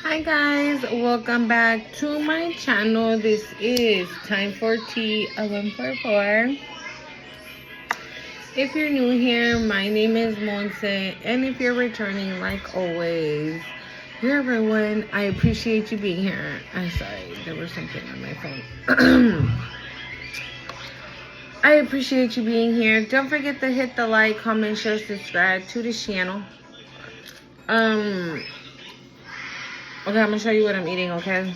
Hi guys, welcome back to my channel. This is Time for Tea 1144. If you're new here, my name is Monse, and if you're returning, like always, you're everyone. I appreciate you being here. I'm sorry, there was something on my phone. I appreciate you being here. Don't forget to hit the like, comment, share, subscribe to the channel. Okay, I'm gonna show you what I'm eating, okay?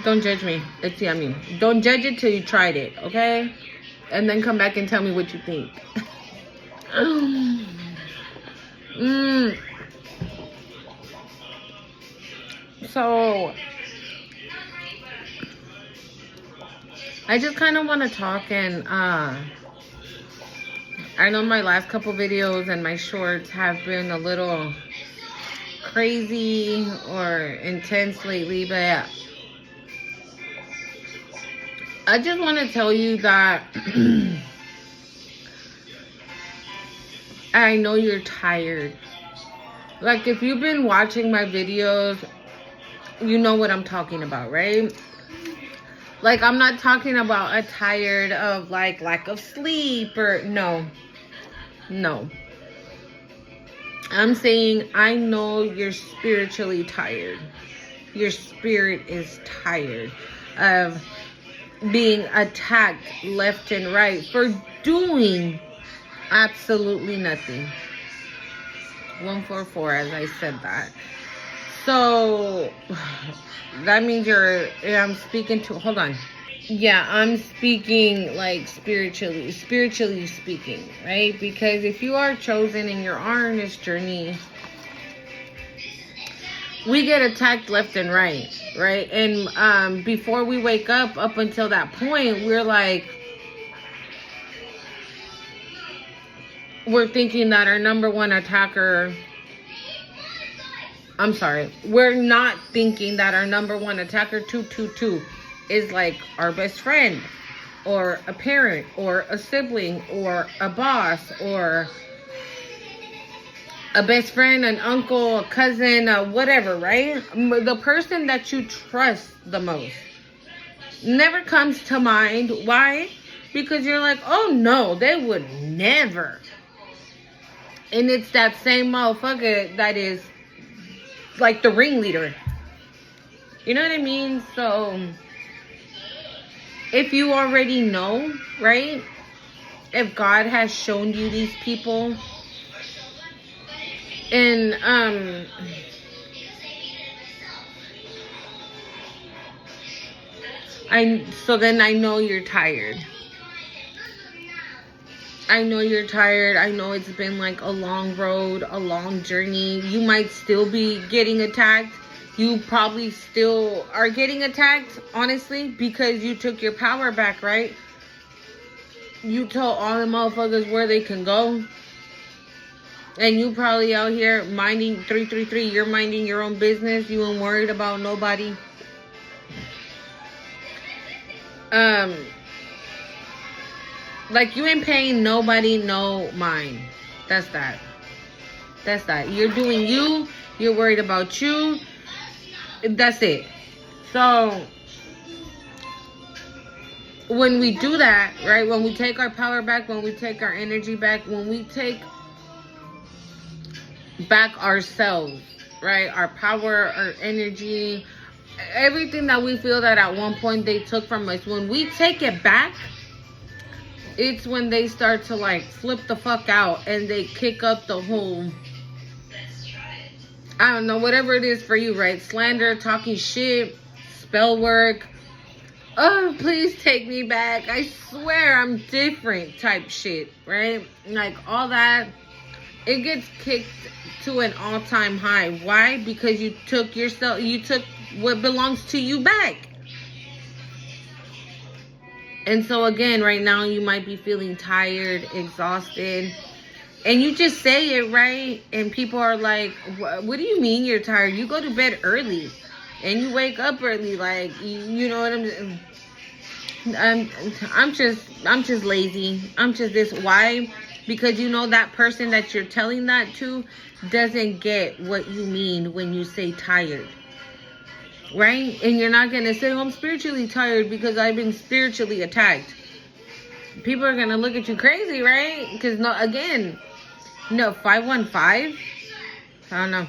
Don't judge me. It's yummy. Don't judge it till you tried it, okay? And then come back and tell me what you think. So, I just kind of want to talk and, I know my last couple videos and my shorts have been a little crazy or intense lately, but I just want to tell you that I know you're tired. Like, if you've been watching my videos, you know what I'm talking about, right? Like, I'm not talking about a tired of, like, lack of sleep or, no. I'm saying I know you're spiritually tired. Your spirit is tired of being attacked left and right for doing absolutely nothing. 144, as I said that. So that means I'm speaking to, hold on. Yeah, I'm speaking like spiritually speaking, right? Because if you are chosen and you're on this journey, we get attacked left and right? And before we wake up until that point, we're thinking that our number one attacker, we're not thinking that our number one attacker 222 is like our best friend or a parent or a sibling or a boss or a best friend, an uncle, a cousin, whatever, right? The person that you trust the most never comes to mind. Why? Because you're like, oh no, they would never. And it's that same motherfucker that is like the ringleader. You know what I mean? So if you already know, right? If God has shown you these people, and then I know you're tired. I know you're tired. I know it's been like a long road, a long journey. You might still be getting attacked. You probably still are getting attacked, honestly, because you took your power back, right? You told all the motherfuckers where they can go. And you probably out here minding 333. You're minding your own business. You ain't worried about nobody. Like, you ain't paying nobody no mind. That's that. You're doing you. You're worried about you. That's it. So when we do that, right? When we take our power back, when we take our energy back, when we take back ourselves, right? Our power, our energy, everything that we feel that at one point they took from us. When we take it back, it's when they start to like flip the fuck out and they kick up the whole, I don't know, whatever it is for you, right? Slander, talking shit, spell work. Oh, please take me back. I swear I'm different type shit, right? Like all that, it gets kicked to an all-time high. Why? Because you took what belongs to you back. And so again, right now you might be feeling tired, exhausted, and you just say it, right? And people are like, what do you mean you're tired? You go to bed early and you wake up early. Like, you know what I'm just lazy. I'm just this. Why? Because you know that person that you're telling that to doesn't get what you mean when you say tired. Right? And you're not going to say, oh, I'm spiritually tired because I've been spiritually attacked. People are going to look at you crazy, right? Because, no, again, no, 515? I don't know.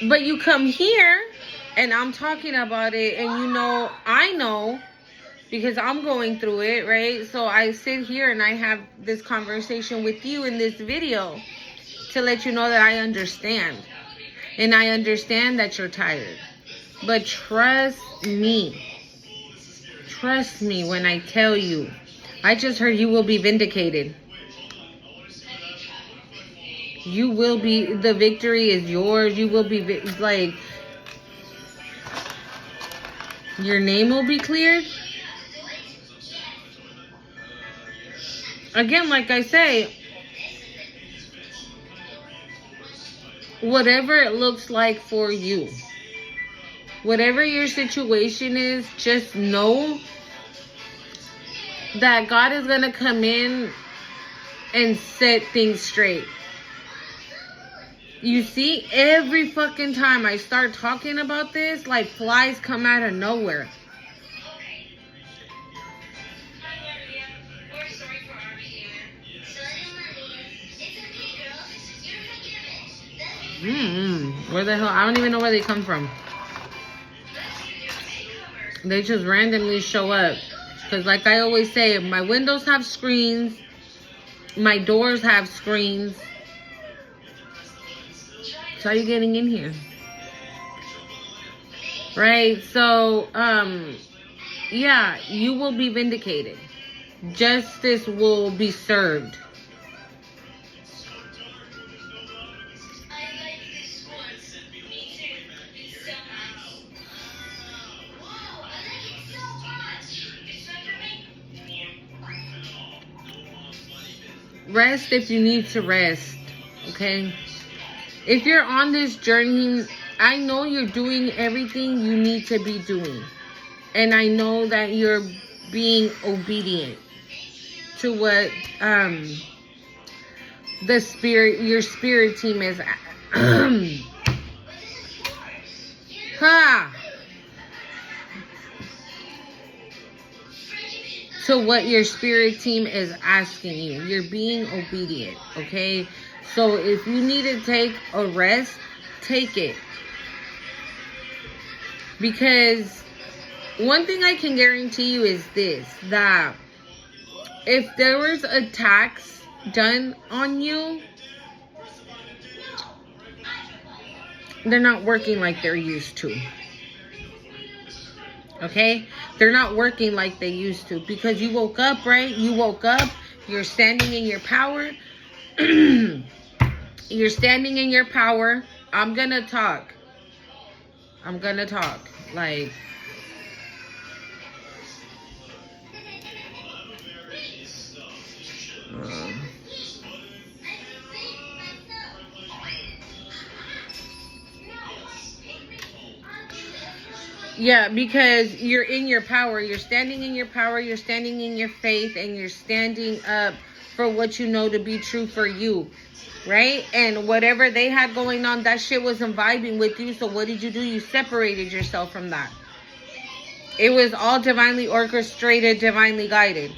But you come here and I'm talking about it, and you know, I know because I'm going through it, right? So I sit here and I have this conversation with you in this video to let you know that I understand. And I understand that you're tired. But trust me. Trust me when I tell you. I just heard you will be vindicated. You will be, the victory is yours. You will be, like, your name will be cleared. Again, like I say, whatever it looks like for you, whatever your situation is, just know that God is going to come in and set things straight. You see, every fucking time I start talking about this, like flies come out of nowhere. Where the hell? I don't even know where they come from. They just randomly show up. Because like I always say, my windows have screens. My doors have screens. So how are you getting in here? Right? So, yeah, you will be vindicated. Justice will be served. Rest if you need to rest, okay? If you're on this journey, I know you're doing everything you need to be doing. And I know that you're being obedient to what your spirit team is to what your spirit team is asking you. You're being obedient, okay? So if you need to take a rest, take it. Because one thing I can guarantee you is this, that if there was attacks done on you, they're not working like they're used to. Okay? They're not working like they used to. Because you woke up, right? You woke up. You're standing in your power. You're standing in your power. I'm going to talk. Like, yeah, because you're in your power. You're standing in your power. You're standing in your faith. And you're standing up for what you know to be true for you. Right? And whatever they had going on, that shit wasn't vibing with you. So what did you do? You separated yourself from that. It was all divinely orchestrated, divinely guided.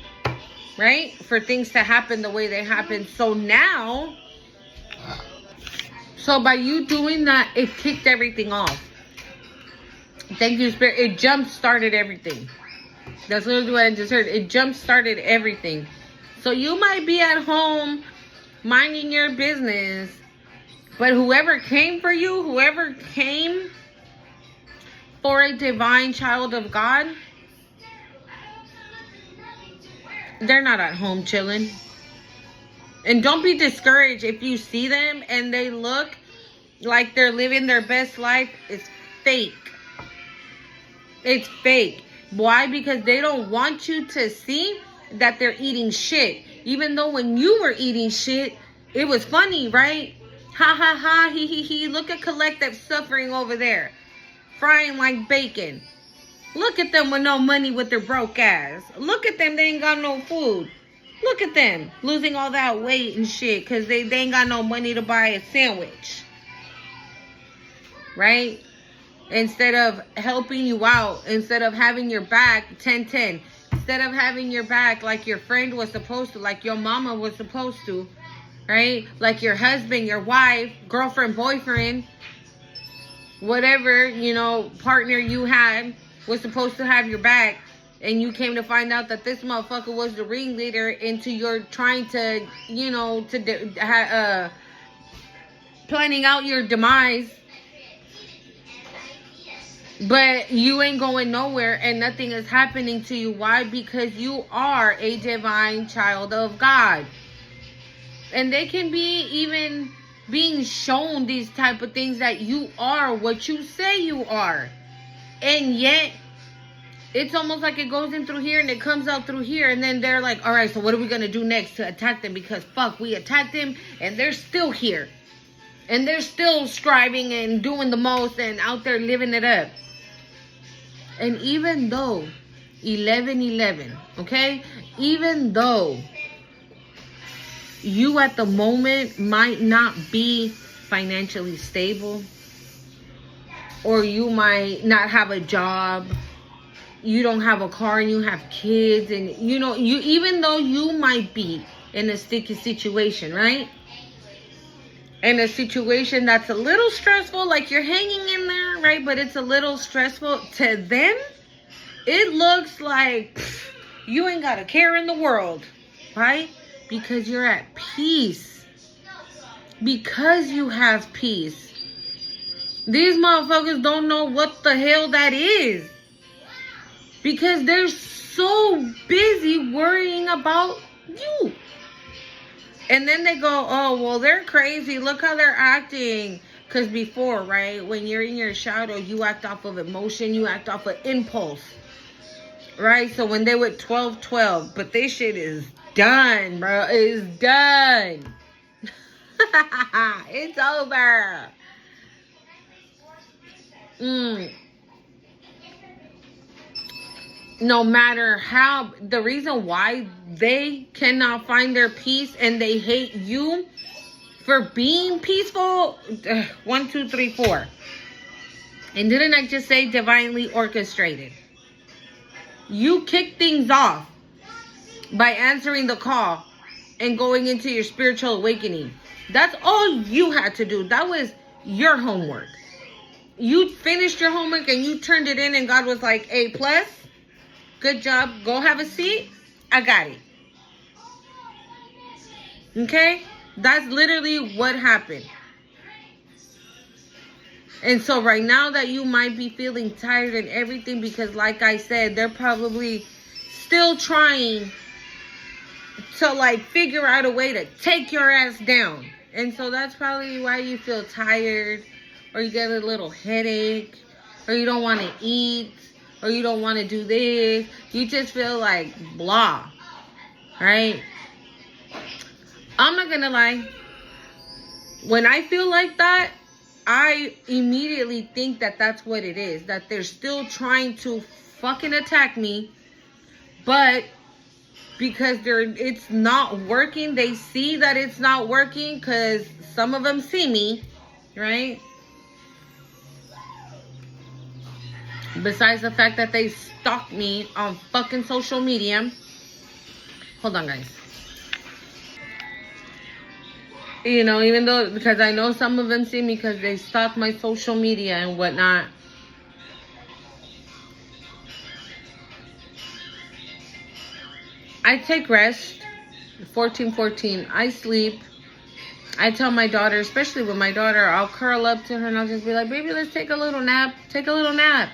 Right? For things to happen the way they happened. So now, so by you doing that, it kicked everything off. Thank you, Spirit. It jump-started everything. That's literally what I just heard. It jump-started everything. So you might be at home minding your business, but whoever came for you, whoever came for a divine child of God, they're not at home chilling. And don't be discouraged if you see them and they look like they're living their best life. It's fake. It's fake. Why? Because they don't want you to see that they're eating shit. Even though when you were eating shit, it was funny, right? Ha ha ha, he. Look at Collective suffering over there. Frying like bacon. Look at them with no money with their broke ass. Look at them, they ain't got no food. Look at them losing all that weight and shit because they ain't got no money to buy a sandwich. Right? Instead of helping you out, instead of having your back 10-10, instead of having your back like your friend was supposed to, like your mama was supposed to, right? Like your husband, your wife, girlfriend, boyfriend, whatever, you know, partner you had was supposed to have your back, and you came to find out that this motherfucker was the ringleader into your trying to, you know, planning out your demise. But you ain't going nowhere and nothing is happening to you. Why? Because you are a divine child of God. And they can be even being shown these type of things that you are what you say you are. And yet, it's almost like it goes in through here and it comes out through here. And then they're like, all right, so what are we going to do next to attack them? Because fuck, we attacked them and they're still here. And they're still striving and doing the most and out there living it up. And even though 11:11, okay? Even though you at the moment might not be financially stable, or you might not have a job, you don't have a car and you have kids, and you know, even though you might be in a sticky situation, right? In a situation that's a little stressful, like you're hanging in there, right? But it's a little stressful to them. It looks like you ain't got a care in the world, right? Because you're at peace. Because you have peace. These motherfuckers don't know what the hell that is. Because they're so busy worrying about you. And then they go, oh, well, they're crazy. Look how they're acting. Because before, right, when you're in your shadow, you act off of emotion. You act off of impulse. Right? So when they were 12-12, but this shit is done, bro. It's done. It's over. No matter how, the reason why they cannot find their peace and they hate you for being peaceful. 1, 2, 3, 4. And didn't I just say divinely orchestrated? You kick things off by answering the call and going into your spiritual awakening. That's all you had to do. That was your homework. You finished your homework and you turned it in, and God was like, A+. Good job. Go have a seat. I got it. Okay? That's literally what happened. And so right now that you might be feeling tired and everything, because like I said, they're probably still trying to like figure out a way to take your ass down. And so that's probably why you feel tired, or you get a little headache, or you don't want to eat, or you don't want to do this. You just feel like blah, right? I'm not gonna lie. When I feel like that, I immediately think that that's what it is. That they're still trying to fucking attack me, but because it's not working, they see that it's not working because some of them see me, right? Besides the fact that they stalk me on fucking social media. Hold on, guys. You know, even though, because I know some of them see me because they stalk my social media and whatnot. I take rest. 14-14. I sleep. I tell my daughter, especially with my daughter, I'll curl up to her and I'll just be like, baby, let's take a little nap. Take a little nap.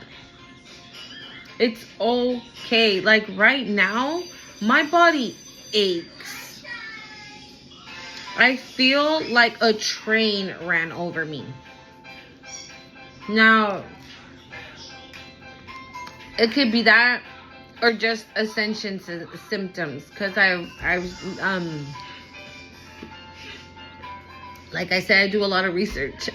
It's okay. Like right now, my body aches. I feel like a train ran over me. Now, it could be that or just ascension symptoms. Because I was, like I said, I do a lot of research.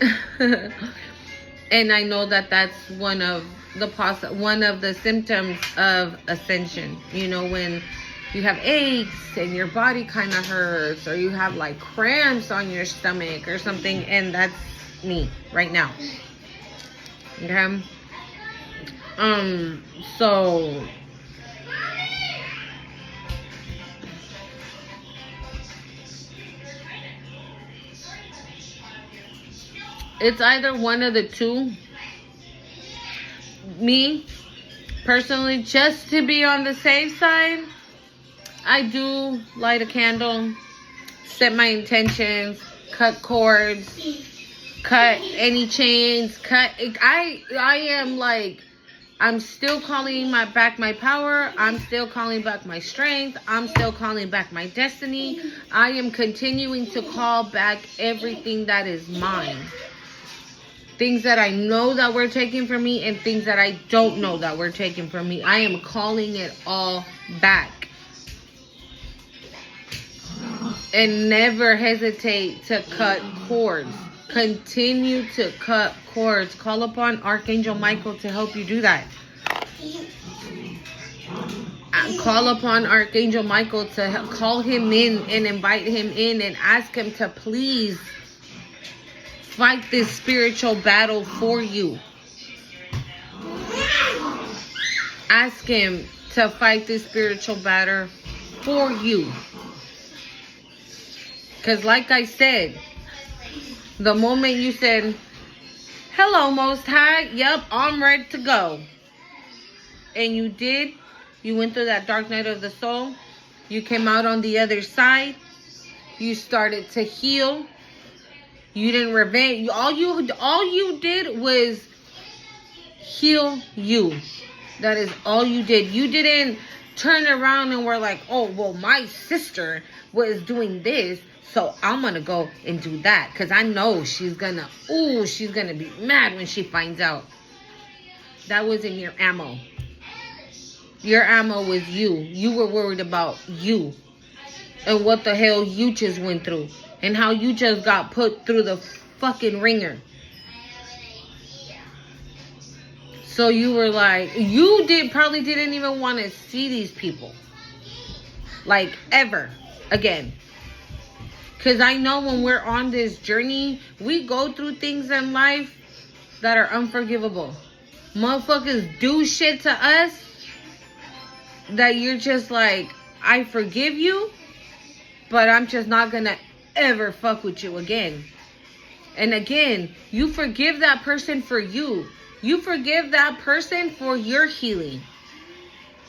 And I know that that's one of the symptoms of ascension. You know, when you have aches and your body kind of hurts, or you have like cramps on your stomach or something, and that's me right now. Okay. So it's either one of the two. Me, personally, just to be on the safe side, I do light a candle, set my intentions, cut cords, cut any chains, I am like, I'm still calling back my power. I'm still calling back my strength. I'm still calling back my destiny. I am continuing to call back everything that is mine. Things that I know that were taken from me and things that I don't know that were taken from me. I am calling it all back. And never hesitate to cut cords. Continue to cut cords. Call upon Archangel Michael to help you do that. Call upon Archangel Michael to call him in and invite him in and ask him to please fight this spiritual battle for you. Ask him to fight this spiritual battle for you. Because like I said, the moment you said, hello, Most High, yep, I'm ready to go. And you did. You went through that dark night of the soul. You came out on the other side. You started to heal. You didn't revenge. All you did was heal you. That is all you did. You didn't turn around and were like, oh, well, my sister was doing this, so I'm going to go and do that. Because I know she's going to be mad when she finds out. That wasn't your ammo. Your ammo was you. You were worried about you. And what the hell you just went through. And how you just got put through the fucking ringer. So you were like, probably didn't even want to see these people. Like, ever again. Because I know when we're on this journey, we go through things in life that are unforgivable. Motherfuckers do shit to us that you're just like, I forgive you, but I'm just not going to ever fuck with you again. And again, you forgive that person for you. You forgive that person for your healing.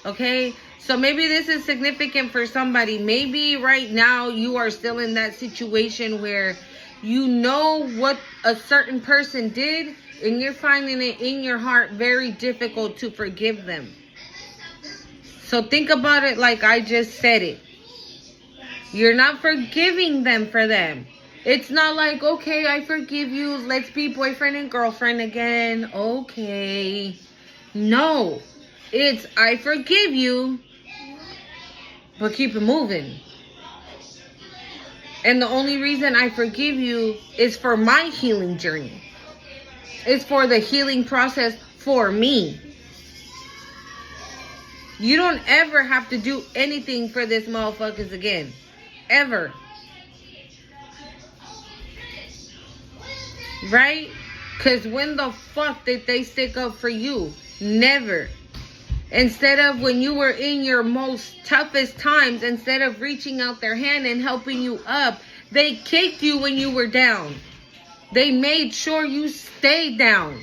Okay? So maybe this is significant for somebody. Maybe right now you are still in that situation where you know what a certain person did and you're finding it in your heart very difficult to forgive them. So think about it like I just said it. You're not forgiving them for them. It's not like, okay, I forgive you. Let's be boyfriend and girlfriend again. Okay. No. It's, I forgive you, but keep it moving. And the only reason I forgive you is for my healing journey. It's for the healing process for me. You don't ever have to do anything for this motherfuckers again. Ever. Right? Because when the fuck did they stick up for you? Never. Instead of when you were in your most toughest times, instead of reaching out their hand and helping you up, they kicked you when you were down. They made sure you stayed down.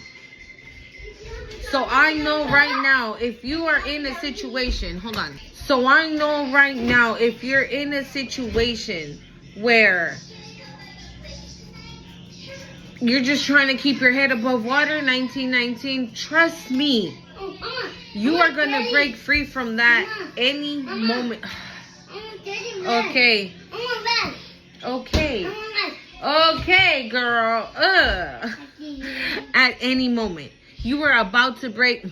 So I know right now, if you are in a situation, hold on. So I know right now, if you're in a situation where you're just trying to keep your head above water, 1919, trust me, you are going to break free from that any moment. Okay. Okay. Okay, girl. At any moment. You are about to break.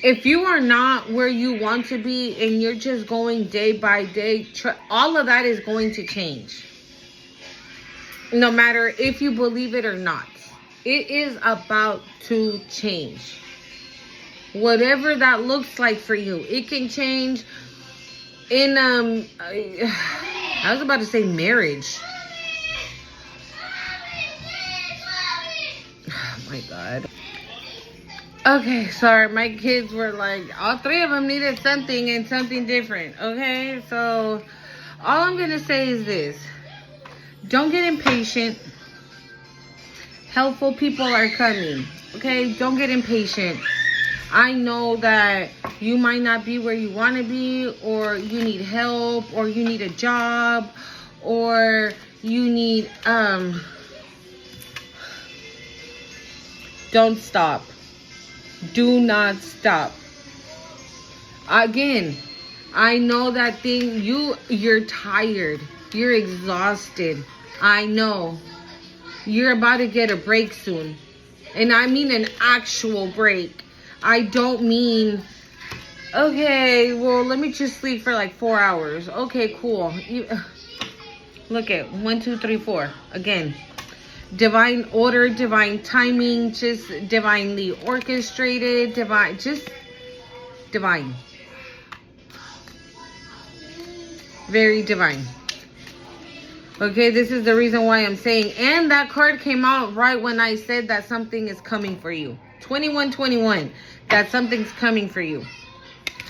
If you are not where you want to be and you're just going day by day, all of that is going to change. No matter if you believe it or not. It is about to change. Whatever that looks like for you. It can change in I was about to say marriage. Oh my God. Okay, sorry. My kids were like, all three of them needed something and something different. Okay, so all I'm going to say is this. Don't get impatient. Helpful people are coming. Okay, don't get impatient. I know that you might not be where you want to be, or you need help, or you need a job, or you need, don't stop. Do not stop. Again, I know that thing, you're tired. You're exhausted. I know. You're about to get a break soon. And I mean an actual break. I don't mean, okay, well, let me just sleep for like 4 hours. Okay, cool. Look at 1, 2, 3, 4. Again, divine order, divine timing, just divinely orchestrated, just divine. Very divine. Okay, this is the reason why I'm saying, and that card came out right when I said that something is coming for you. 2121, that something's coming for you.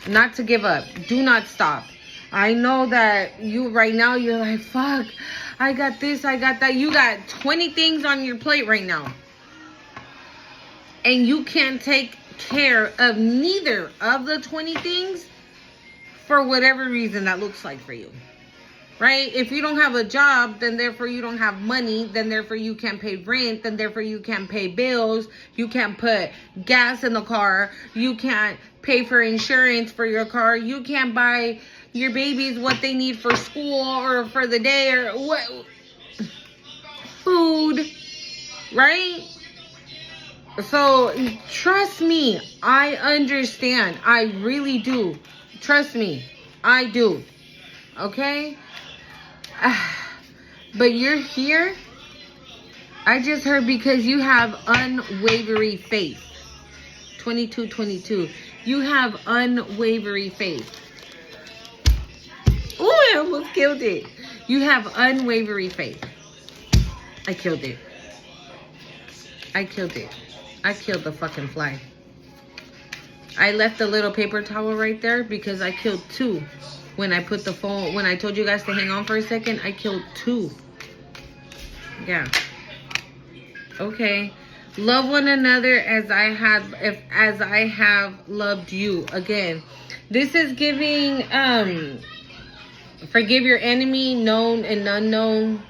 Not to give up. Do not stop. I know that you right now, you're like, fuck, I got this, I got that. You got 20 things on your plate right now. And you can't take care of neither of the 20 things for whatever reason that looks like for you. Right? If you don't have a job, then therefore you don't have money, then therefore you can't pay rent, then therefore you can't pay bills, you can't put gas in the car, you can't pay for insurance for your car, you can't buy your babies what they need for school or for the day or what, food, right? So trust me, I understand. I really do. Trust me, I do. Okay? But you're here, I just heard, because you have unwavering faith. 2222. You have unwavering faith. Ooh, I almost killed it. You have unwavering faith. I killed it. I killed it. I killed the fucking fly. I left the little paper towel right there because I killed 2. When I put the phone, when I told you guys to hang on for a second, I killed 2. Yeah. Okay. Love one another as I have loved you. Again, this is giving, forgive your enemy, known and unknown.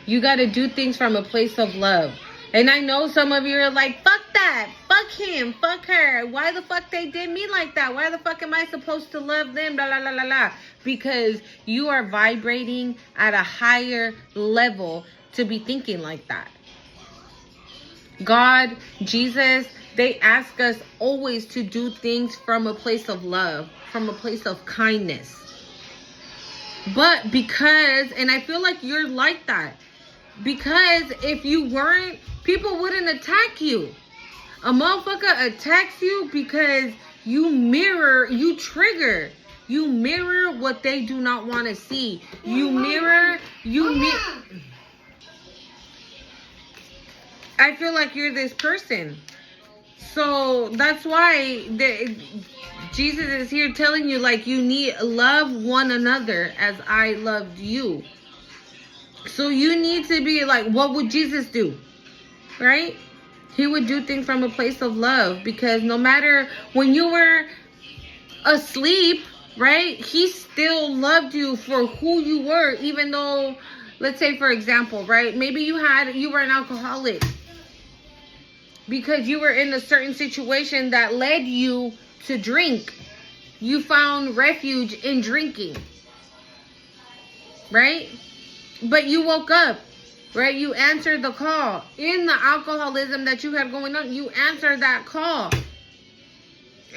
You got to do things from a place of love. And I know some of you are like, fuck that. Fuck him. Fuck her. Why the fuck they did me like that? Why the fuck am I supposed to love them? Blah, blah, blah, blah, blah. Because you are vibrating at a higher level to be thinking like that. God, Jesus, they ask us always to do things from a place of love, from a place of kindness. But because, and I feel like you're like that. Because if you weren't, people wouldn't attack you. A motherfucker attacks you because you mirror, you trigger. You mirror what they do not want to see. You mirror, I feel like you're this person. So that's why Jesus is here telling you, like, you need love one another as I loved you. So you need to be like, what would Jesus do? Right? He would do things from a place of love, because no matter when you were asleep, right? He still loved you for who you were, even though, let's say, for example, right? Maybe you were an alcoholic because you were in a certain situation that led you to drink. You found refuge in drinking, right? But you woke up, right? You answered the call. In the alcoholism that you had going on, you answered that call.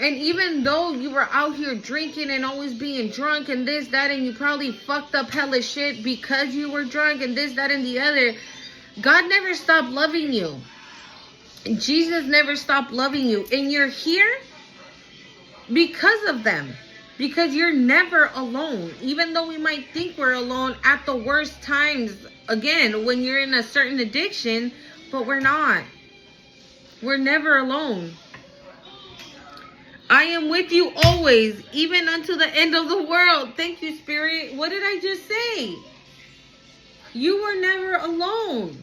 And even though you were out here drinking and always being drunk and this, that, and you probably fucked up hella shit because you were drunk and this, that, and the other, God never stopped loving you. Jesus never stopped loving you. And you're here because of them. Because you're never alone. Even though we might think we're alone at the worst times, again, when you're in a certain addiction, but we're not. We're never alone. I am with you always, even unto the end of the world. Thank you, Spirit. What did I just say? You were never alone.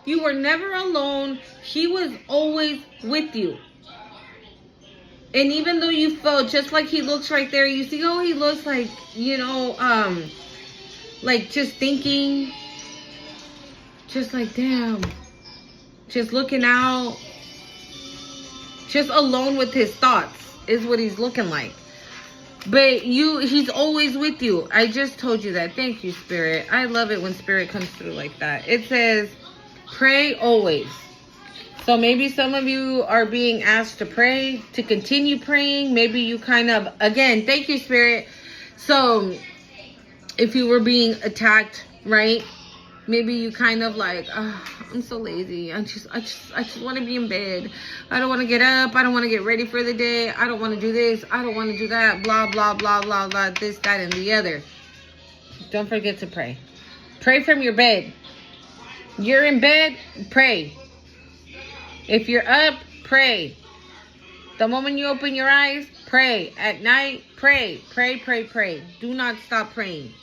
You were never alone. He was always with you. And even though you felt just like he looks right there, you see how he looks like, you know, like just thinking, just like, damn, just looking out, just alone with his thoughts is what he's looking like. But he's always with you. I just told you that. Thank you, Spirit. I love it when Spirit comes through like that. It says, pray always. So maybe some of you are being asked to pray, to continue praying. Maybe you kind of, again, thank you, Spirit. So if you were being attacked, right? Maybe you kind of like, oh, I'm so lazy. I just want to be in bed. I don't want to get up. I don't want to get ready for the day. I don't want to do this. I don't want to do that. Blah, blah, blah, blah, blah. This, that, and the other. Don't forget to pray. Pray from your bed. You're in bed, pray. If you're up, pray. The moment you open your eyes, pray. At night, pray. Pray, pray, pray. Do not stop praying.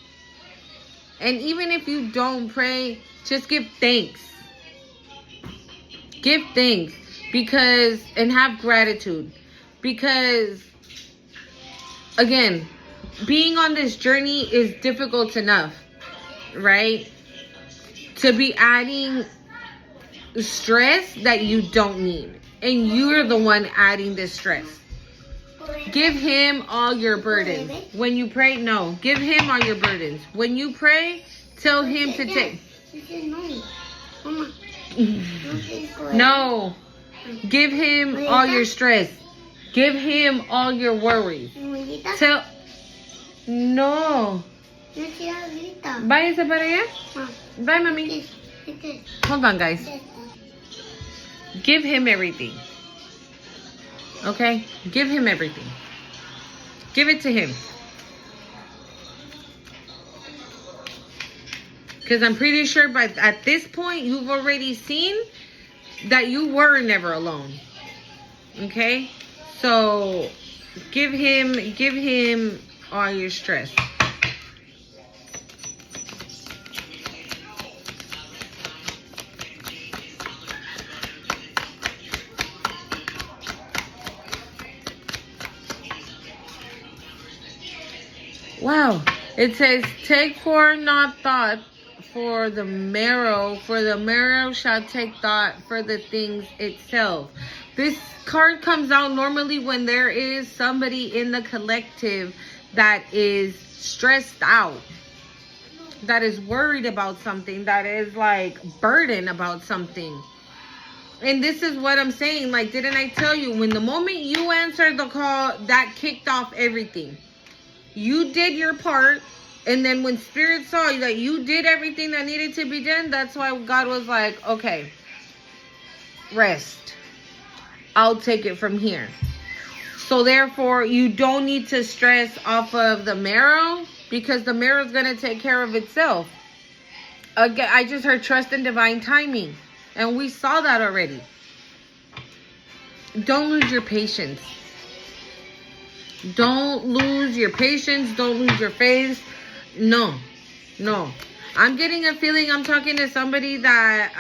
And even if you don't pray, just give thanks. Give thanks. Because, and have gratitude. Because, again, being on this journey is difficult enough, right? To be adding stress that you don't need. And you're the one adding this stress. Give him all your burdens. When you pray, no. Give him all your burdens. When you pray, tell him to take. No. Give him all your stress. Give him all your worries. Tell. No. Váyase para allá. Bye, mami. Hold on, guys. Give him everything. Okay? Give him everything. Give it to him. Because I'm pretty sure at this point, you've already seen that you were never alone. Okay? So, give him all your stress. Wow. It says, take for not thought for the marrow shall take thought for the things itself. This card comes out normally when there is somebody in the collective that is stressed out, that is worried about something, that is like burdened about something. And this is what I'm saying. Like, didn't I tell you, when the moment you answered the call, that kicked off everything. You did your part, and then when Spirit saw that you did everything that needed to be done, that's why God was like, okay, rest. I'll take it from here. So therefore, you don't need to stress off of the marrow, because the marrow is going to take care of itself. Again, I just heard trust in divine timing, and we saw that already. Don't lose your patience. Don't lose your patience. Don't lose your faith. No. I'm getting a feeling I'm talking to somebody that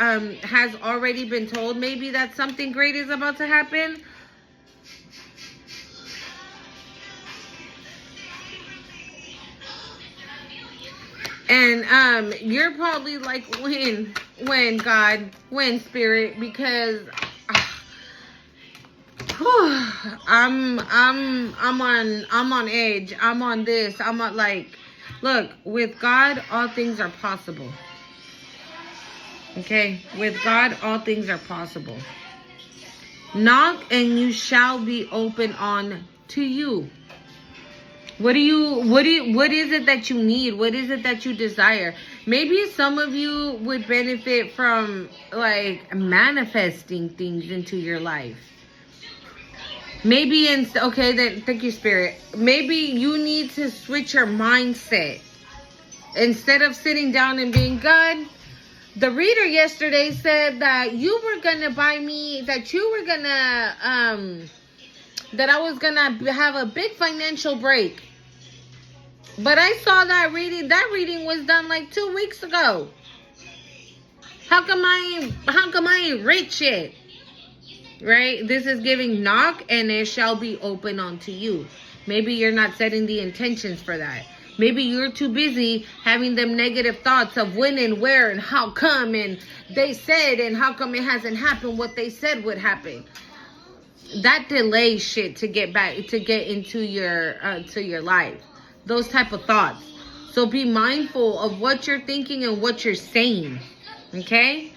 has already been told maybe that something great is about to happen. And you're probably like, when God, when Spirit, because I'm on edge. I'm on this. I'm on, like, look, with God, all things are possible. Okay? With God, all things are possible. Knock and you shall be open on to you. What is it that you need? What is it that you desire? Maybe some of you would benefit from like manifesting things into your life. Maybe okay, then thank you, Spirit. Maybe you need to switch your mindset. Instead of sitting down and being, God, the reader yesterday said that you were gonna buy me, that you were gonna that I was gonna have a big financial break. But I saw that reading. That reading was done like 2 weeks ago. How come I ain't rich yet? Right? This is giving, knock and it shall be open unto you. Maybe you're not setting the intentions for that. Maybe you're too busy having them negative thoughts of when and where and how come and they said and how come it hasn't happened what they said would happen. That delays shit to get into your to your life. Those type of thoughts. So be mindful of what you're thinking and what you're saying. Okay?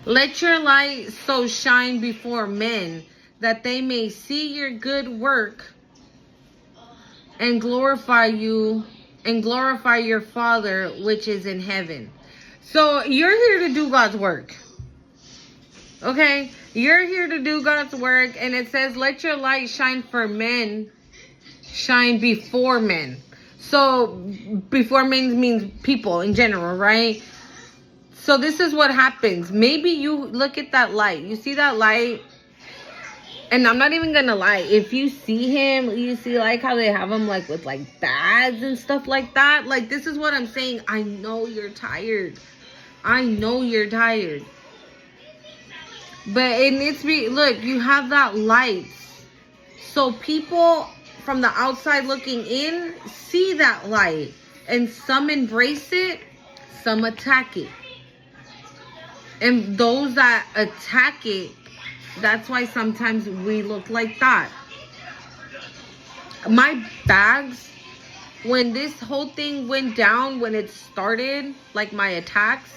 Let your light so shine before men that they may see your good work and glorify you and glorify your Father which is in heaven. So you're here to do God's work. Okay? You're here to do God's work, and it says, let your light shine for men, shine before men. So before men means people in general, right? So this is what happens. Maybe you look at that light. You see that light? And I'm not even gonna lie. If you see him, you see like how they have him like with like bags and stuff like that. Like, this is what I'm saying. I know you're tired. I know you're tired. But it needs to be, look, you have that light. So people from the outside looking in see that light. And some embrace it, some attack it. And those that attack it, that's why sometimes we look like that. My bags, when this whole thing went down, when it started, like my attacks,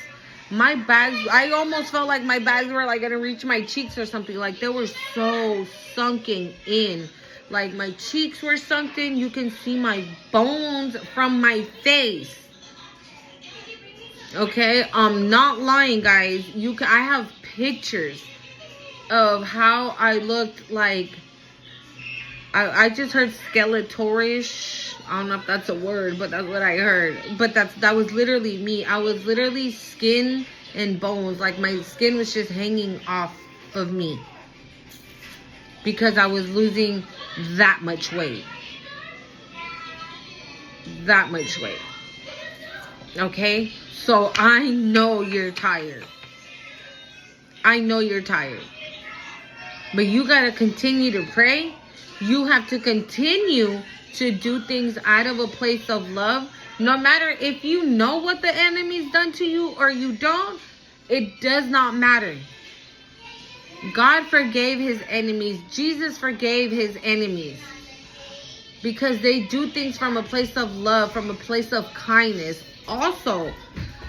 my bags, I almost felt like my bags were like gonna reach my cheeks or something. Like they were so sunken in. Like my cheeks were sunken. You can see my bones from my face. Okay, I'm not lying, guys. I have pictures of how I looked like. I just heard skeletorish. I don't know if that's a word, but that's what I heard. But that was literally me. I was literally skin and bones. Like my skin was just hanging off of me because I was losing that much weight. That much weight. Okay? So I know you're tired. I know you're tired. But you got to continue to pray. You have to continue to do things out of a place of love. No matter if you know what the enemy's done to you or you don't, it does not matter. God forgave his enemies. Jesus forgave his enemies. Because they do things from a place of love, from a place of kindness. Also,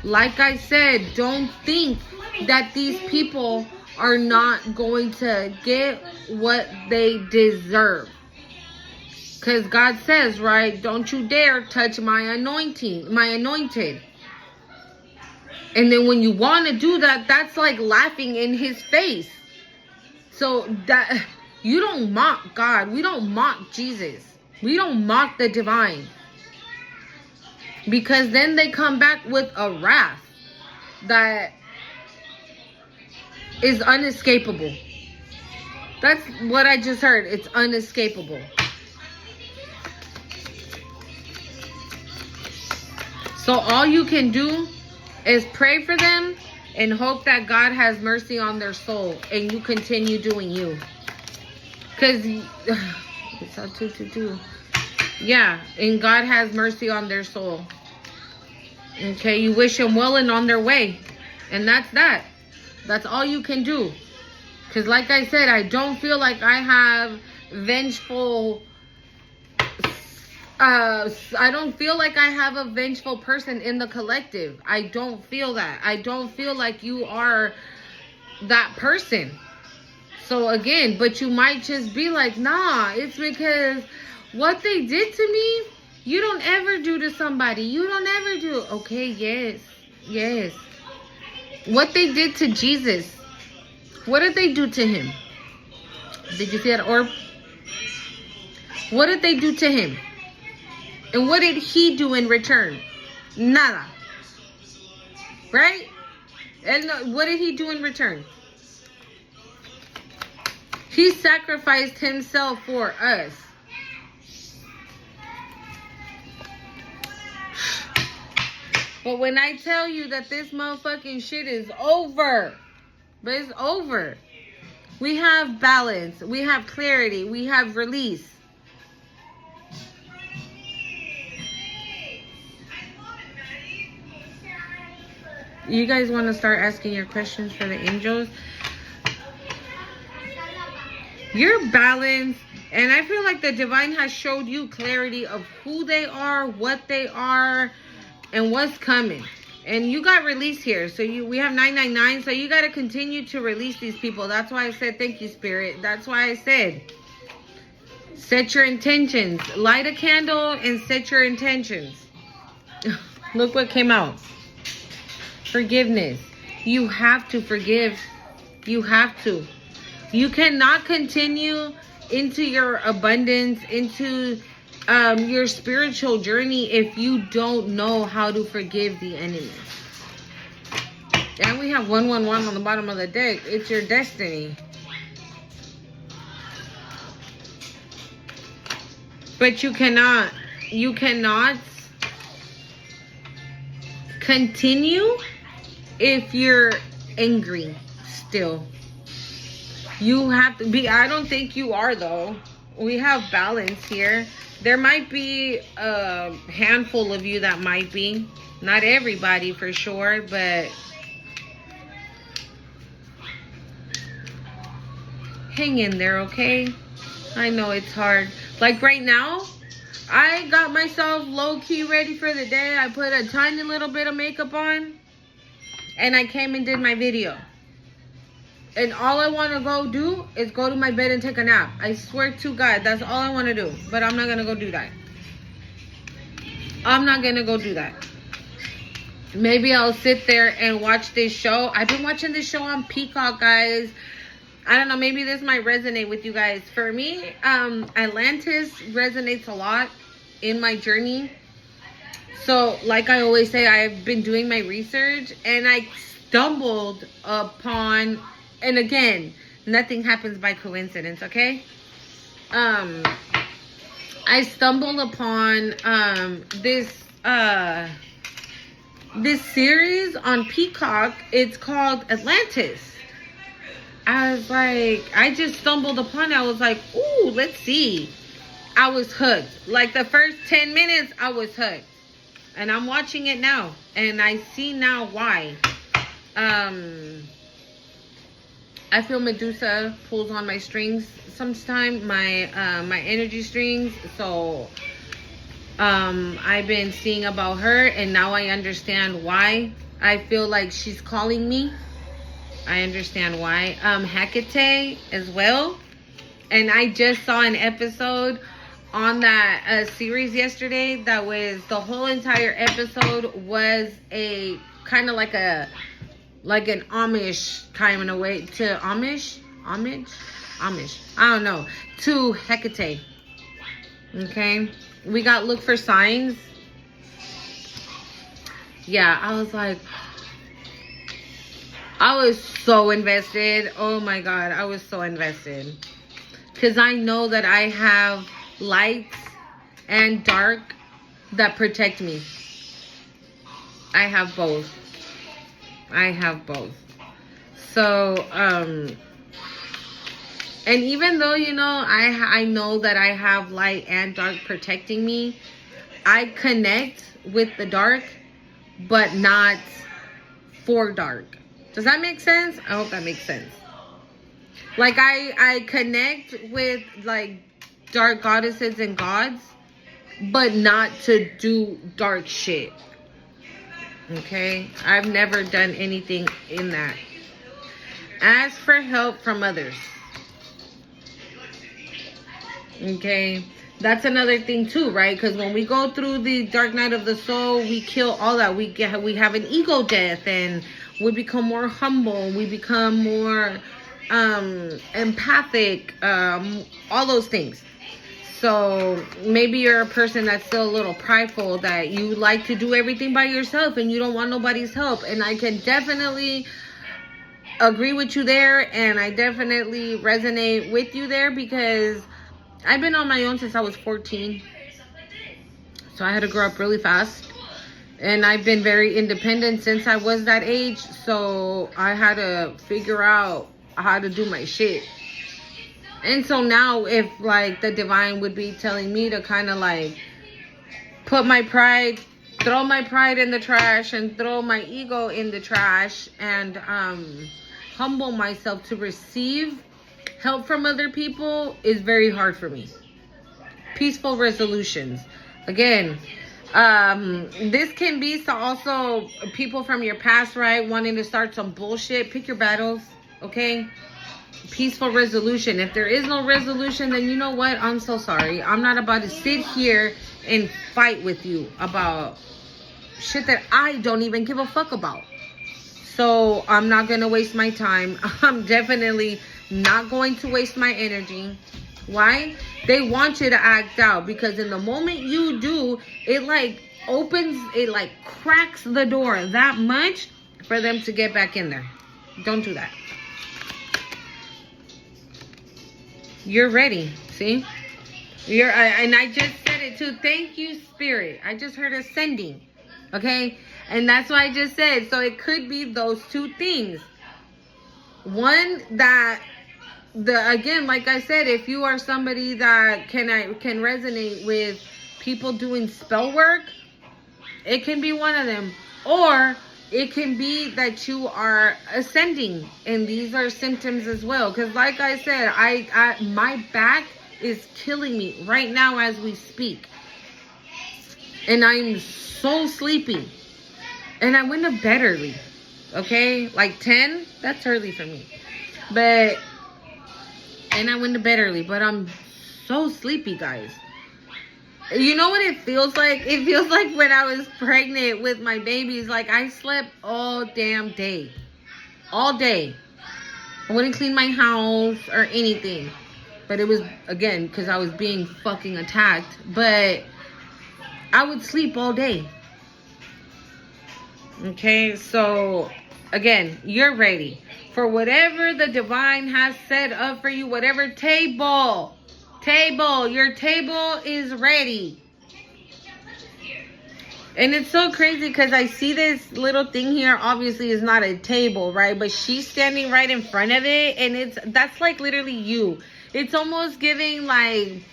like I said, don't think that these people are not going to get what they deserve. Because God says, right, don't you dare touch my anointing, my anointed. And then when you want to do that, that's like laughing in his face. So that you don't mock God. We don't mock Jesus. We don't mock the divine. Because then they come back with a wrath that is unescapable. That's what I just heard. It's unescapable. So all you can do is pray for them and hope that God has mercy on their soul and you continue doing you. Because it's all 222. Yeah, and God has mercy on their soul. Okay, you wish them well and on their way. And that's that. That's all you can do. Because like I said, I don't feel like I have vengeful... I don't feel like I have a vengeful person in the collective. I don't feel that. I don't feel like you are that person. So again, but you might just be like, nah, it's because What they did to me, you don't ever do to somebody. You don't ever do. Okay, yes. Yes. What they did to Jesus. What did they do to him? Did you see that orb? What did they do to him? And what did he do in return? Nada. Right? And what did he do in return? He sacrificed himself for us. But when I tell you that this motherfucking shit is over, but it's over. We have balance. We have clarity. We have release. You guys want to start asking your questions for the angels? You're balanced. And I feel like the divine has showed you clarity of who they are, what they are, and what's coming. And you got release here. So we have 999. So you got to continue to release these people. That's why I said thank you, Spirit. That's why I said set your intentions. Light a candle and set your intentions. Look what came out. Forgiveness. You have to forgive. You have to. You cannot continue into your abundance, into your spiritual journey if you don't know how to forgive the enemy. And we have 111 on the bottom of the deck. It's your destiny. But you cannot continue if you're angry still. You have to be, I don't think you are though. We have balance here. There might be a handful of you that might be. Not everybody for sure, but hang in there, okay? I know it's hard. Like right now, I got myself low-key ready for the day. I put a tiny little bit of makeup on. And I came and did my video. And all I want to go do is go to my bed and take a nap. I swear to God, that's all I want to do. But I'm not going to go do that. I'm not going to go do that. Maybe I'll sit there and watch this show. I've been watching this show on Peacock, guys. I don't know. Maybe this might resonate with you guys. For me, Atlantis resonates a lot in my journey. So, like I always say, I've been doing my research. And I stumbled upon... And again, nothing happens by coincidence, okay? I stumbled upon this series on Peacock. It's called Atlantis. I was like, I just stumbled upon it. I was like, ooh, let's see. I was hooked. Like the first 10 minutes, I was hooked. And I'm watching it now. And I see now why. I feel Medusa pulls on my strings sometimes, my energy strings. So I've been seeing about her, and now I understand why. I feel like she's calling me. I understand why. Hecate as well. And I just saw an episode on that series yesterday that was, the whole entire episode was a kind of like an Amish kind of a way to Amish, I don't know, to Hecate. Okay, we got look for signs. Yeah, I was like, I was so invested. Oh my God, I was so invested. Because I know that I have lights and dark that protect me. I have both. So, and even though, you know, I know that I have light and dark protecting me, I connect with the dark, but not for dark. Does that make sense? I hope that makes sense. Like, I connect with, like, dark goddesses and gods, but not to do dark shit. Okay? I've never done anything in that. Ask for help from others. Okay? That's another thing too, right? Because when we go through the dark night of the soul, we kill all that. We have an ego death, and we become more humble. We become more empathic. All those things. So maybe you're a person that's still a little prideful, that you like to do everything by yourself and you don't want nobody's help. And I can definitely agree with you there, and I definitely resonate with you there, because I've been on my own since I was 14. So I had to grow up really fast. And I've been very independent since I was that age. So I had to figure out how to do my shit. And so now, if like the divine would be telling me to kind of like put my pride, throw my pride in the trash and throw my ego in the trash, and humble myself to receive help from other people, is very hard for me. Peaceful resolutions. Again, this can be also people from your past, right? Wanting to start some bullshit. Pick your battles, okay? Peaceful resolution. If there is no resolution, then you know what? I'm so sorry. I'm not about to sit here and fight with you about shit that I don't even give a fuck about. So I'm not going to waste my time. I'm definitely not going to waste my energy. Why? They want you to act out, because in the moment you do, it like opens, it like cracks the door that much for them to get back in there. Don't do that. You're ready. See? And I just said it too. Thank you, Spirit. I just heard ascending. Okay? And that's what I just said. So it could be those two things. One, that again, like I said, if you are somebody that can resonate with people doing spell work, it can be one of them. Or it can be that you are ascending, and these are symptoms as well. Because like I said, my back is killing me right now as we speak, and I'm so sleepy, and I went to bed early. Okay, like 10, that's early for me, and I went to bed early, but I'm so sleepy, guys. You know what it feels like? It feels like when I was pregnant with my babies. Like, I slept all damn day. All day. I wouldn't clean my house or anything. But it was, again, because I was being fucking attacked. But I would sleep all day. Okay? So, again, you're ready for whatever the divine has set up for you. Whatever table, your table is ready. And it's so crazy because I see this little thing here. Obviously it's not a table, right? But she's standing right in front of it, and that's like literally you. It's almost giving like,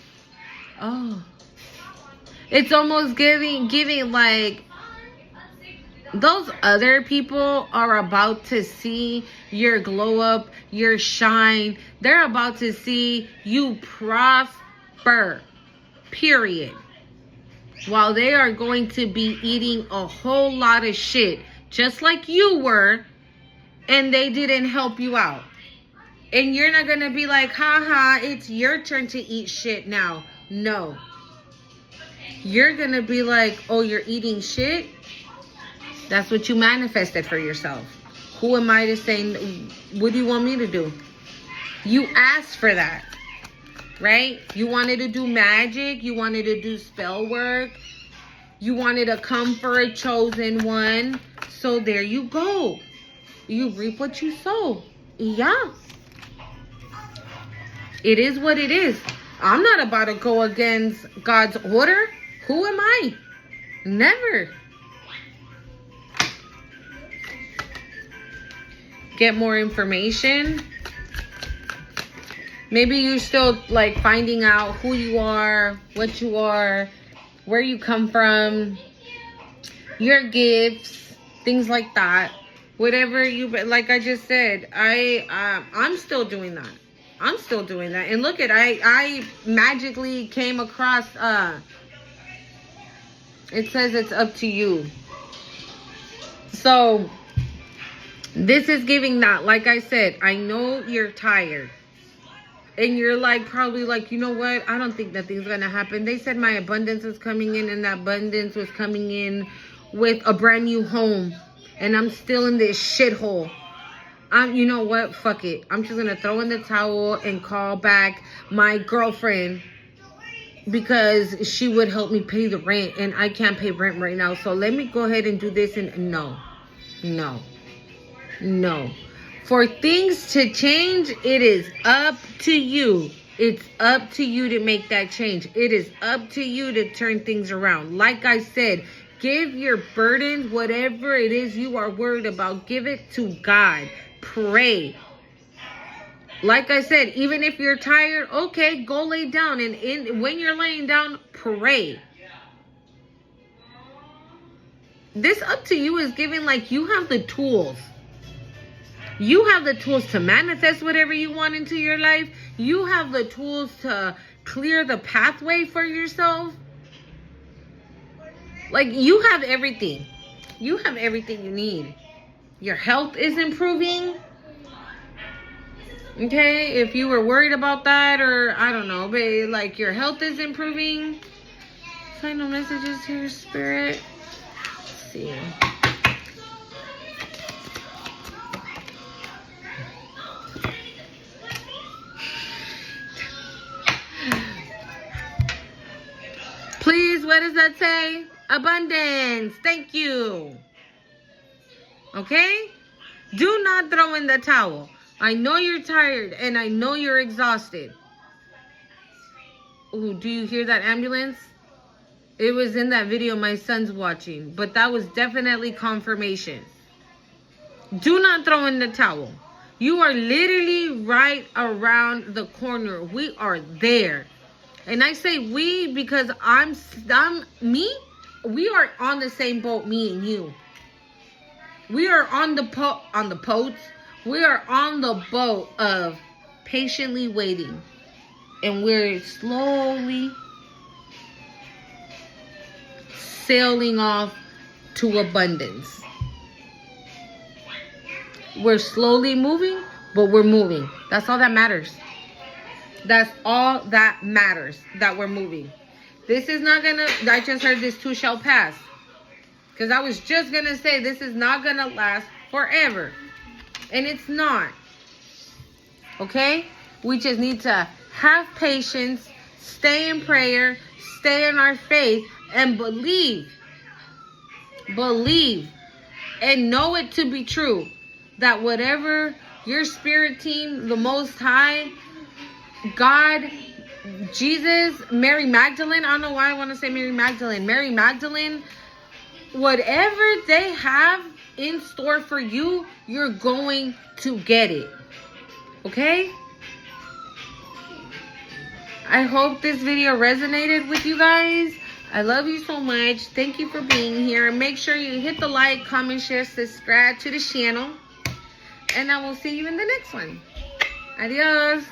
it's almost giving like those other people are about to see your glow up, your shine. They're about to see you prosper, period. While they are going to be eating a whole lot of shit, just like you were, and they didn't help you out. And you're not going to be like, haha, it's your turn to eat shit now. No. You're going to be like, oh, you're eating shit? That's what you manifested for yourself. Who am I to say, what do you want me to do? You asked for that, right? You wanted to do magic. You wanted to do spell work. You wanted to come for a chosen one. So there you go. You reap what you sow. Yeah. It is what it is. I'm not about to go against God's order. Who am I? Never. Get more information. Maybe you're still like finding out who you are, what you are, where you come from, your gifts, things like that. Whatever you, like I just said, I'm still doing that. I'm still doing that. And look at, I magically came across, it says it's up to you. So this is giving that. Like I said, I know you're tired. And you're like, probably like, you know what? I don't think nothing's going to happen. They said my abundance was coming in, and that abundance was coming in with a brand new home. And I'm still in this shithole. You know what? Fuck it. I'm just going to throw in the towel and call back my girlfriend because she would help me pay the rent. And I can't pay rent right now. So let me go ahead and do this. And no. For things to change, it is up to you. It's up to you to make that change. It is up to you to turn things around. Like I said, give your burdens, whatever it is you are worried about, give it to God. Pray. Like I said, even if you're tired, okay, go lay down. And when you're laying down, pray. This up to you is giving like you have the tools. You have the tools to manifest whatever you want into your life. You have the tools to clear the pathway for yourself. Like, you have everything. You have everything you need. Your health is improving. Okay, if you were worried about that, or I don't know, but like your health is improving. Final messages here, Spirit. Let's see. Please, what does that say? Abundance. Thank you. Okay? Do not throw in the towel. I know you're tired and I know you're exhausted. Ooh, do you hear that ambulance? It was in that video my son's watching, but that was definitely confirmation. Do not throw in the towel. You are literally right around the corner. We are there. And I say we because I'm me. We are on the same boat, me and you. We are on the boats. We are on the boat of patiently waiting. And we're slowly sailing off to abundance. We're slowly moving, but we're moving. That's all that matters. That's all that matters, that we're moving. This is not gonna, I just heard this too shall pass. Because I was just gonna say this is not gonna last forever. And it's not. Okay? We just need to have patience, stay in prayer, stay in our faith, and believe. Believe. And know it to be true. That whatever your spirit team, the Most High, God, Jesus, Mary Magdalene, I don't know why I want to say Mary Magdalene. Mary Magdalene, whatever they have in store for you, you're going to get it. Okay? I hope this video resonated with you guys. I love you so much. Thank you for being here. Make sure you hit the like, comment, share, subscribe to the channel. And I will see you in the next one. Adios.